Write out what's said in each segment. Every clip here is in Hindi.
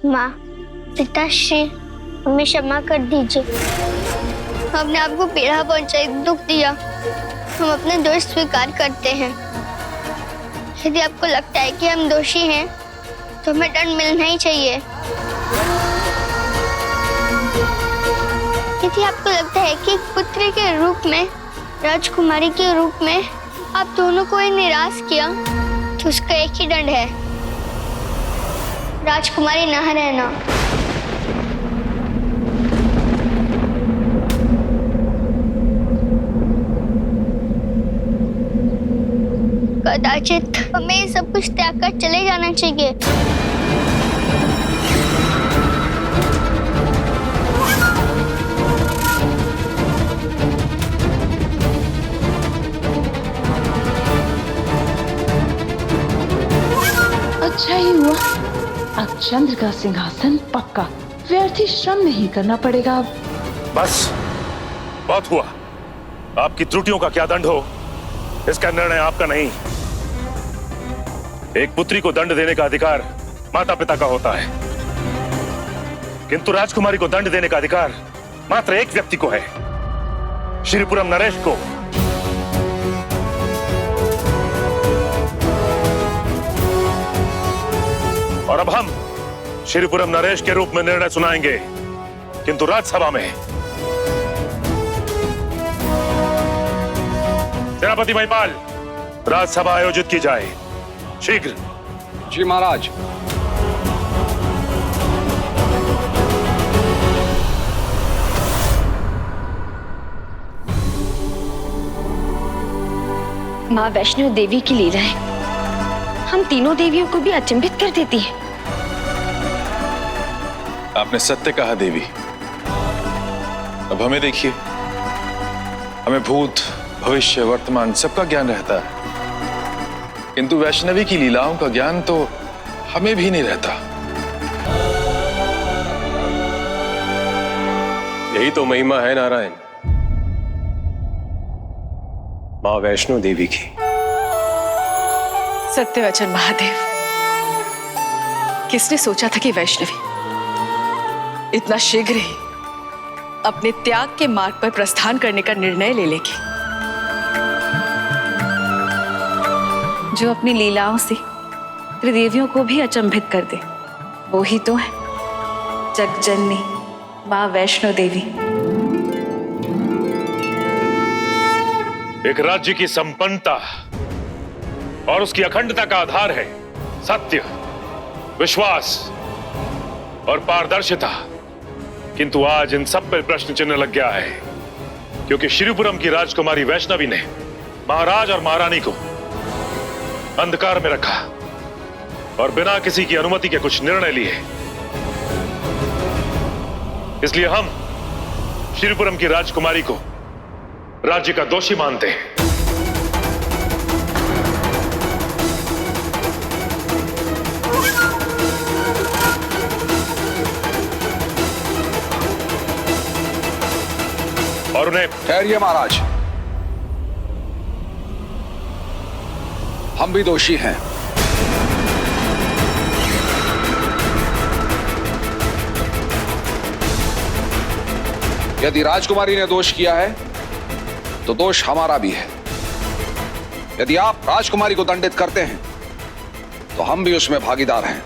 माँ, पिताश्री, हमें क्षमा कर दीजिए। हमने आपको पीड़ा पहुंचाई, दुख दिया। हम अपने दोष स्वीकार करते हैं। यदि आपको लगता है कि हम दोषी हैं, तो हमें दंड मिलना ही चाहिए। यदि आपको लगता है कि एक पुत्री के रूप में, राजकुमारी के रूप में आप दोनों को ही निराश किया, तो उसका एक ही दंड है, राजकुमारी ना रहना। कदाचित हमें सब कुछ त्याग कर चले जाना चाहिए। अच्छा ही हुआ, अब चंद्र का सिंहासन पक्का, व्यर्थ ही श्रम नहीं करना पड़ेगा अब। बस, बहुत हुआ। आपकी त्रुटियों का क्या दंड हो, इसका निर्णय आपका नहीं। एक पुत्री को दंड देने का अधिकार माता पिता का होता है, किंतु राजकुमारी को दंड देने का अधिकार मात्र एक व्यक्ति को है, श्रीपुरम नरेश को। और अब हम श्रीपुरम नरेश के रूप में निर्णय सुनाएंगे, किंतु राज्यसभा में। सेनापति महिपाल, राज्यसभा आयोजित की जाए शीघ्र। जी महाराज। माँ वैष्णो देवी की लीलाएं हम तीनों देवियों को भी अचंभित कर देती है। आपने सत्य कहा देवी। अब हमें देखिए, हमें भूत, भविष्य, वर्तमान सबका ज्ञान रहता है, किंतु वैष्णवी की लीलाओं का ज्ञान तो हमें भी नहीं रहता। यही तो महिमा है नारायण, मां वैष्णो देवी की। सत्यवचन महादेव, किसने सोचा था कि वैष्णवी इतना शीघ्र ही अपने त्याग के मार्ग पर प्रस्थान करने का निर्णय ले लेगी। जो अपनी लीलाओं से त्रिदेवियों को भी अचंभित कर दे, वो ही तो है जगजननी मां वैष्णो देवी। एक राज्य की संपन्नता और उसकी अखंडता का आधार है सत्य, विश्वास और पारदर्शिता, किंतु आज इन सब पर प्रश्न चिन्ह लग गया है, क्योंकि श्रीपुरम की राजकुमारी वैष्णवी ने महाराज और महारानी को अंधकार में रखा और बिना किसी की अनुमति के कुछ निर्णय लिए। इसलिए हम श्रीपुरम की राजकुमारी को राज्य का दोषी मानते हैं। और उन्हें ठहरिए महाराज, हम भी दोषी हैं। यदि राजकुमारी ने दोष किया है तो दोष हमारा भी है। यदि आप राजकुमारी को दंडित करते हैं तो हम भी उसमें भागीदार हैं।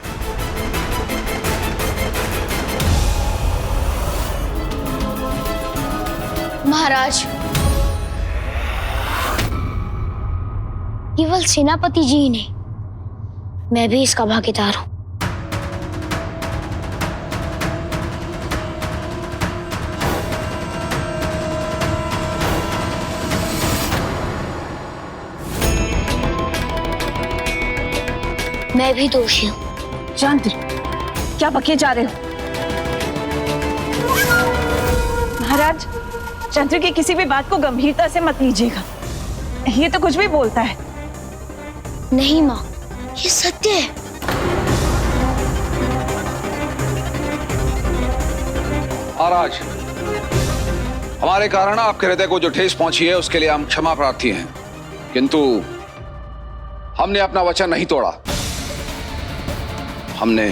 महाराज, केवल सेनापति जी ही नहीं, मैं भी इसका भागीदार हूं। मैं भी दोषी हूं। चंद्र, क्या बके जा रहे हो? महाराज, चंद्र की किसी भी बात को गंभीरता से मत लीजिएगा, ये तो कुछ भी बोलता है। नहीं माँ, ये सत्य है। महाराज, हमारे कारण आपके हृदय को जो ठेस पहुंची है उसके लिए हम क्षमा प्रार्थी हैं, किंतु हमने अपना वचन नहीं तोड़ा। हमने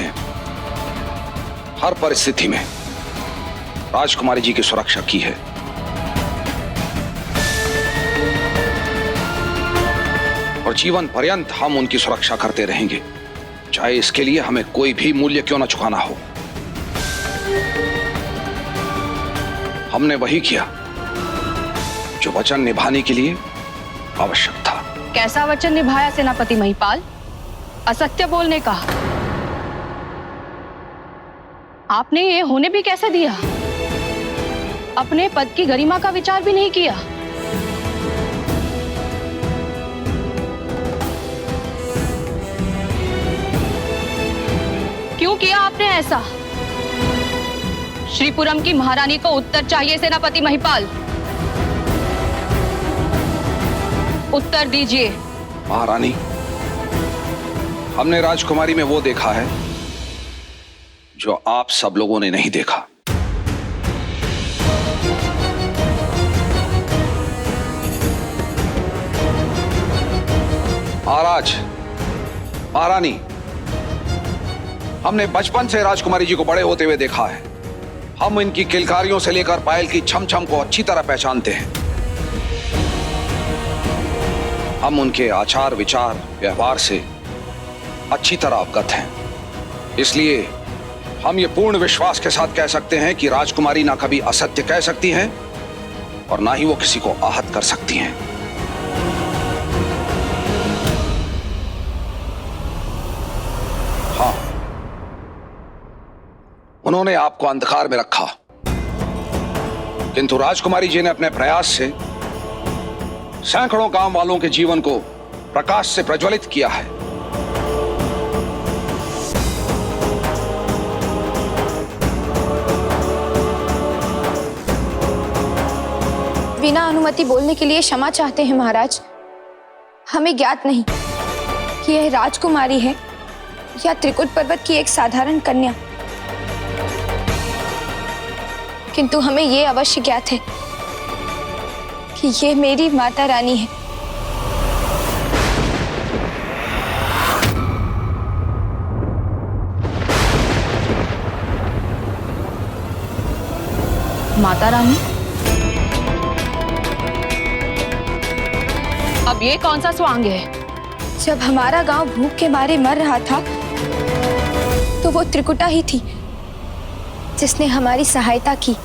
हर परिस्थिति में राजकुमारी जी की सुरक्षा की है। और जीवन पर्यंत हम उनकी सुरक्षा करते रहेंगे, चाहे इसके लिए हमें कोई भी मूल्य क्यों न चुकाना हो। हमने वही किया जो वचन निभाने के लिए आवश्यक था। कैसा वचन निभाया सेनापति महिपाल? असत्य बोलने का। आपने ये होने भी कैसे दिया? अपने पद की गरिमा का विचार भी नहीं किया। क्यों किया आपने ऐसा? श्रीपुरम की महारानी को उत्तर चाहिए सेनापति महिपाल। उत्तर दीजिए। महारानी, हमने राजकुमारी में वो देखा है जो आप सब लोगों ने नहीं देखा। महाराज, महारानी, हमने बचपन से राजकुमारी जी को बड़े होते हुए देखा है। हम इनकी किलकारियों से लेकर पायल की छम छम को अच्छी तरह पहचानते हैं। हम उनके आचार विचार व्यवहार से अच्छी तरह अवगत हैं। इसलिए हम ये पूर्ण विश्वास के साथ कह सकते हैं कि राजकुमारी ना कभी असत्य कह सकती हैं और ना ही वो किसी को आहत कर सकती हैं। हाँ, उन्होंने आपको अंधकार में रखा, किंतु राजकुमारी जी ने अपने प्रयास से सैकड़ों गांव वालों के जीवन को प्रकाश से प्रज्वलित किया है। बिना अनुमति बोलने के लिए क्षमा चाहते हैं महाराज। हमें ज्ञात नहीं कि यह राजकुमारी है या त्रिकुट पर्वत की एक साधारण कन्या, किंतु हमें यह अवश्य ज्ञात है कि यह मेरी माता रानी है। माता रानी? अब ये कौन सा स्वांग है? जब हमारा गांव भूख के मारे मर रहा था तो वो त्रिकुटा ही थी जिसने हमारी सहायता की।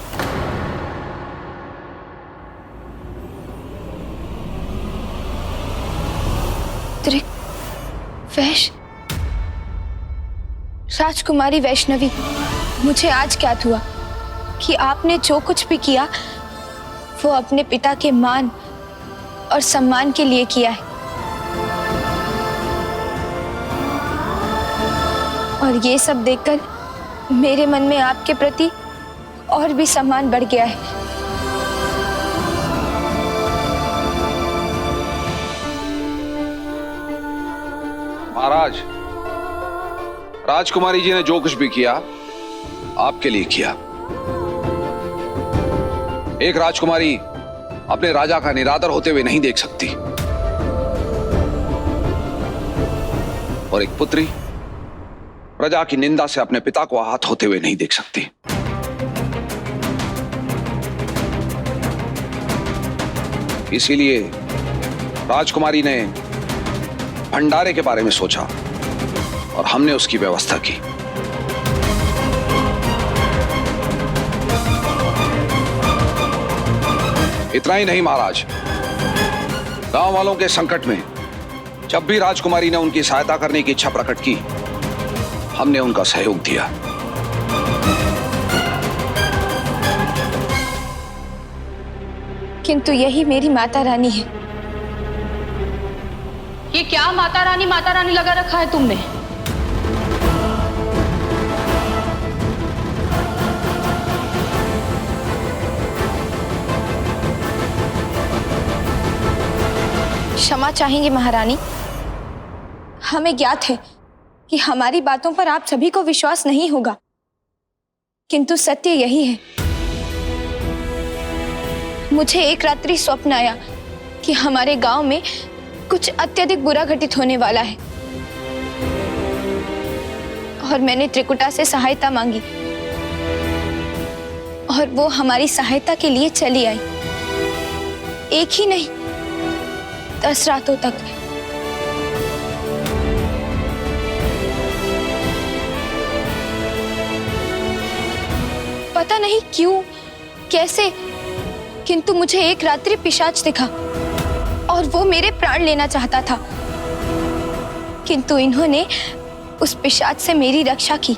राजकुमारी वैष्णवी, मुझे आज ज्ञात हुआ कि आपने जो कुछ भी किया वो अपने पिता के मान और सम्मान के लिए किया है। और ये सब देखकर मेरे मन में आपके प्रति और भी सम्मान बढ़ गया है। महाराज, राजकुमारी जी ने जो कुछ भी किया आपके लिए किया। एक राजकुमारी अपने राजा का निरादर होते हुए नहीं देख सकती, और एक पुत्री प्रजा की निंदा से अपने पिता को आहत होते हुए नहीं देख सकती। इसीलिए राजकुमारी ने भंडारे के बारे में सोचा और हमने उसकी व्यवस्था की। इतना ही नहीं महाराज, गांव वालों के संकट में जब भी राजकुमारी ने उनकी सहायता करने की इच्छा प्रकट की, हमने उनका सहयोग दिया। किंतु यही मेरी माता रानी है। ये क्या माता रानी लगा रखा है तुमने? क्षमा चाहेंगे महारानी। हमें ज्ञात है कि हमारी बातों पर आप सभी को विश्वास नहीं होगा, किंतु सत्य यही है। मुझे एक रात्रि स्वप्न आया कि हमारे गांव में कुछ अत्यधिक बुरा घटित होने वाला है और मैंने त्रिकुटा से सहायता मांगी। और वो हमारी सहायता के लिए चली आई। एक ही नहीं, 10 रातों तक। पता नहीं क्यों, कैसे, किंतु मुझे एक रात्रि पिशाच दिखा और वो मेरे प्राण लेना चाहता था, किंतु इन्होंने उस पिशाच से मेरी रक्षा की।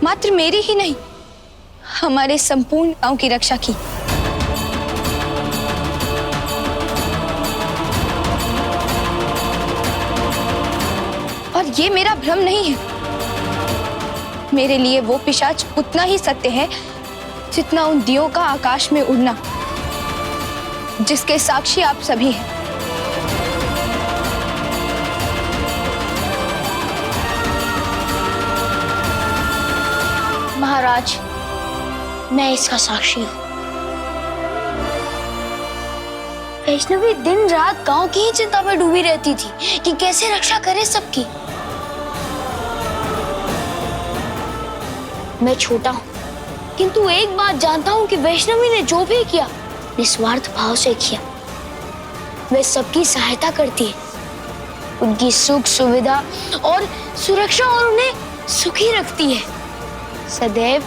मात्र मेरी ही नहीं, हमारे संपूर्ण गांव की रक्षा की। और ये मेरा भ्रम नहीं है। मेरे लिए वो पिशाच उतना ही सत्य है जितना उन दियों का आकाश में उड़ना, जिसके साक्षी आप सभी हैं। महाराज, मैं इसका साक्षी हूँ। वैष्णवी दिन रात गांव की ही चिंता में डूबी रहती थी कि कैसे रक्षा करे सबकी। मैं छोटा हूँ, किंतु एक बात जानता हूँ कि वैष्णवी ने जो भी किया निस्वार्थ भाव से किया। वे सबकी सहायता करती है, उनकी सुख सुविधा और सुरक्षा और उन्हें सुखी रखती है। सदैव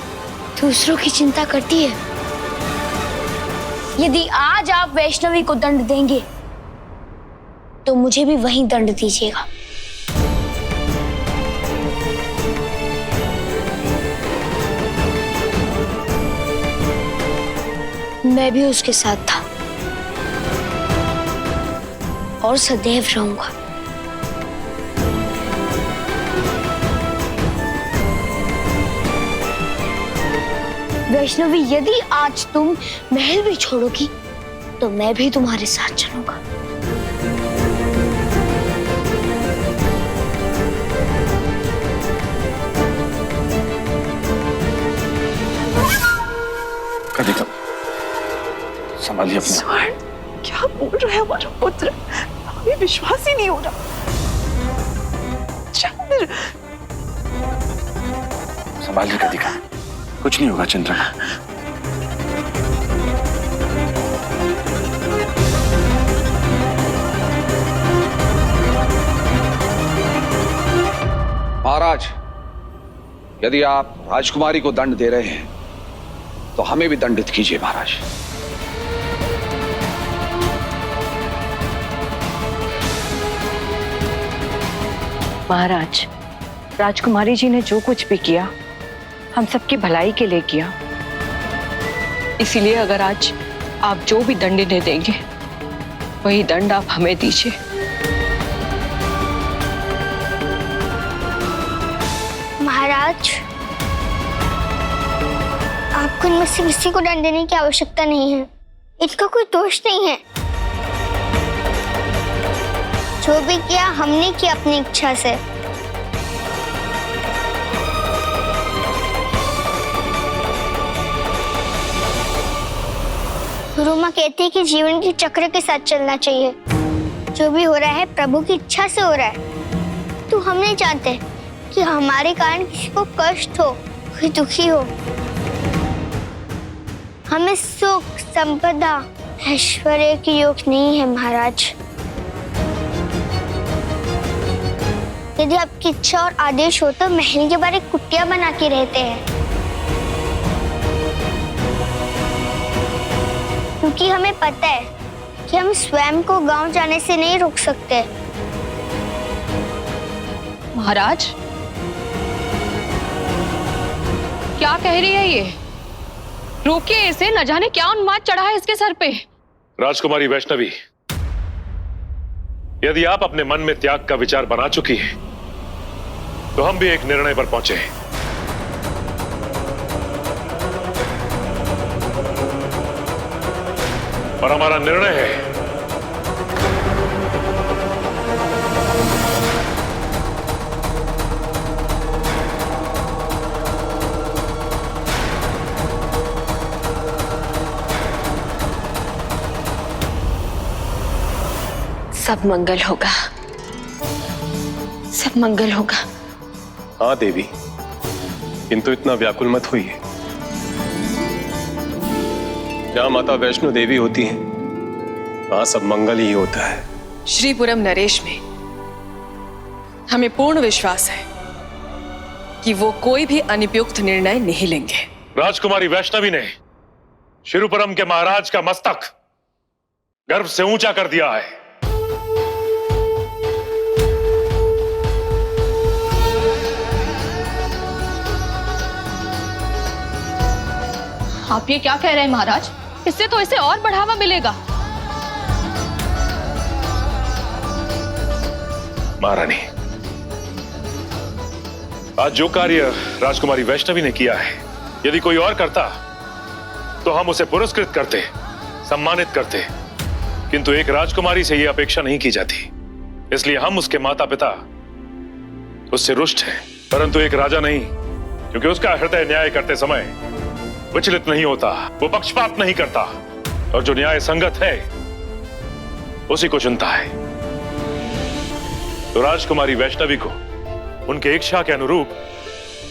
दूसरों की चिंता करती है। यदि आज आप वैष्णवी को दंड देंगे तो मुझे भी वही दंड दीजिएगा। मैं भी उसके साथ था और सदैव रहूंगा। वैष्णवी, यदि आज तुम महल भी छोड़ोगी तो मैं भी तुम्हारे साथ चलूंगा। कनिका, संभालिए अपने। स्वर्ण, क्या बोल रहा है हमारा पुत्र? हमें विश्वास ही नहीं हो रहा। चंद्र, संभालिए कनिका, कुछ नहीं होगा चंद्रमा। महाराज, यदि आप राजकुमारी को दंड दे रहे हैं तो हमें भी दंडित कीजिए महाराज। महाराज, राजकुमारी जी ने जो कुछ भी किया हम सबकी भलाई के लिए किया। इसीलिए अगर आज आप जो भी दंड इन्हें देंगे वही दंड आप हमें दीजिए। महाराज, आपको इनमें से किसी को दंड देने की आवश्यकता नहीं है। इनका कोई दोष नहीं है। जो भी किया हमने किया अपनी इच्छा से। गुरु माँ कहती है कि जीवन के चक्र के साथ चलना चाहिए। जो भी हो रहा है प्रभु की इच्छा से हो रहा है। तो हम नहीं चाहते कि हमारे कारण किसी को कष्ट हो, कोई दुखी हो। हमें सुख, संपदा, ऐश्वर्य की योग नहीं है महाराज। यदि आपकी इच्छा और आदेश हो तो महल के बारे कुटिया बना के रहते हैं, क्योंकि हमें पता है कि हम स्वयं को गांव जाने से नहीं रोक सकते। महाराज, क्या कह रही है ये? रोकिए इसे, न जाने क्या उन्माद चढ़ा है इसके सर पे। राजकुमारी वैष्णवी, यदि आप अपने मन में त्याग का विचार बना चुकी हैं, तो हम भी एक निर्णय पर पहुंचे हैं। और हमारा निर्णय है सब मंगल होगा, सब मंगल होगा। हाँ देवी, किंतु इतना व्याकुल मत होइए। जहां माता वैष्णो देवी होती हैं, वहां सब मंगल ही होता है। श्रीपुरम नरेश में हमें पूर्ण विश्वास है कि वो कोई भी अनुपयुक्त निर्णय नहीं लेंगे। राजकुमारी वैष्णवी ने श्रीपुरम के महाराज का मस्तक गर्व से ऊंचा कर दिया है। आप ये क्या कह रहे हैं महाराज? इससे तो इसे और बढ़ावा मिलेगा। महारानी, आज जो कार्य राजकुमारी वैष्णवी ने किया है, यदि कोई और करता तो हम उसे पुरस्कृत करते, सम्मानित करते, किंतु एक राजकुमारी से यह अपेक्षा नहीं की जाती। इसलिए हम उसके माता पिता उससे रुष्ट हैं, परंतु एक राजा नहीं, क्योंकि उसका हृदय न्याय करते समय विचलित नहीं होता, वो पक्षपात नहीं करता, और जो न्याय संगत है उसी को चुनता है। तो राजकुमारी वैष्णवी को उनके इच्छा के अनुरूप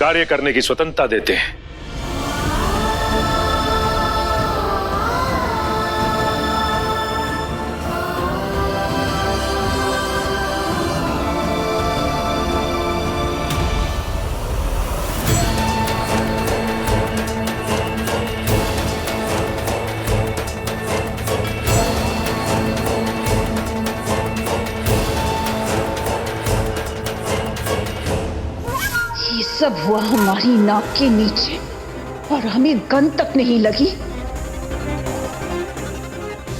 कार्य करने की स्वतंत्रता देते हैं। सब हुआ हमारी नाक के नीचे और हमें गन तक नहीं लगी।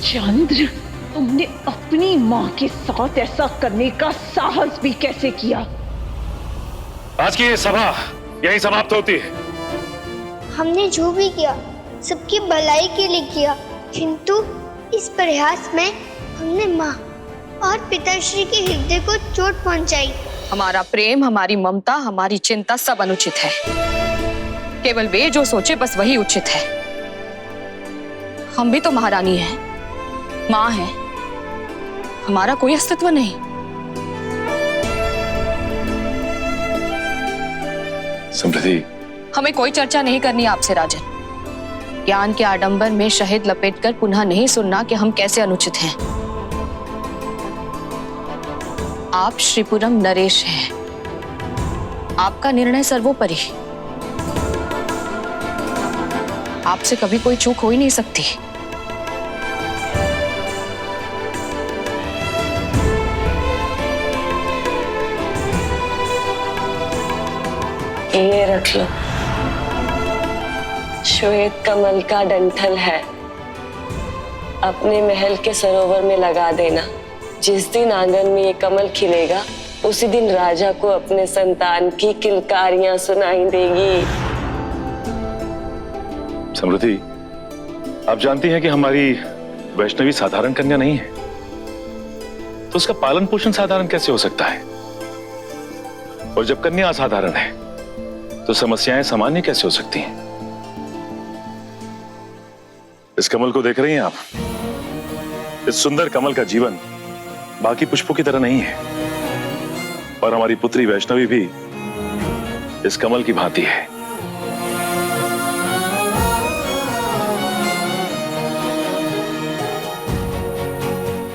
चंद्र, तुमने अपनी मां के साथ ऐसा करने का साहस भी कैसे किया? आज की ये सभा यही समाप्त होती है। हमने जो भी किया सबकी भलाई के लिए किया, किंतु इस प्रयास में हमने माँ और पिताश्री के हृदय को चोट पहुंचाई। हमारा प्रेम, हमारी ममता, हमारी चिंता सब अनुचित है। केवल वे जो सोचे बस वही उचित है। हम भी तो महारानी हैं, मां हैं, हमारा कोई अस्तित्व नहीं। समृद्धि, हमें कोई चर्चा नहीं करनी आपसे राजन। ज्ञान के आडंबर में शहद लपेटकर पुनः नहीं सुनना कि हम कैसे अनुचित हैं। आप श्रीपुरम नरेश हैं, आपका निर्णय सर्वोपरि। आपसे कभी कोई चूक हो ही नहीं सकती। ये रख लो, श्वेत कमल का डंठल है, अपने महल के सरोवर में लगा देना। जिस दिन आंगन में ये कमल खिलेगा, उसी दिन राजा को अपने संतान की किलकारियां सुनाई देगी। समृद्धि, आप जानती हैं कि हमारी वैष्णवी साधारण कन्या नहीं है, तो उसका पालन पोषण साधारण कैसे हो सकता है? और जब कन्या असाधारण है, तो समस्याएं सामान्य कैसे हो सकती हैं? इस कमल को देख रही हैं आप? इस सुंदर कमल का जीवन बाकी पुष्पों की तरह नहीं है, और हमारी पुत्री वैष्णवी भी इस कमल की भांति है।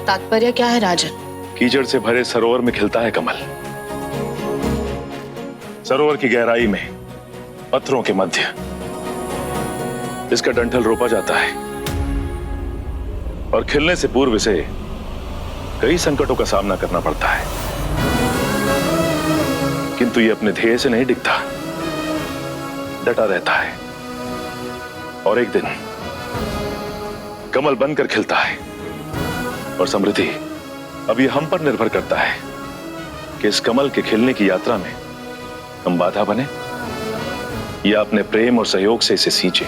तात्पर्य क्या है राजन? कीचड़ से भरे सरोवर में खिलता है कमल। सरोवर की गहराई में, पत्थरों के मध्य इसका डंठल रोपा जाता है, और खिलने से पूर्व इसे कई संकटों का सामना करना पड़ता है, किंतु ये अपने ध्येय से नहीं डिगता, डटा रहता है, और एक दिन कमल बनकर खिलता है। और समृद्धि, अब ये हम पर निर्भर करता है कि इस कमल के खिलने की यात्रा में हम बाधा बने या अपने प्रेम और सहयोग से इसे सींचे।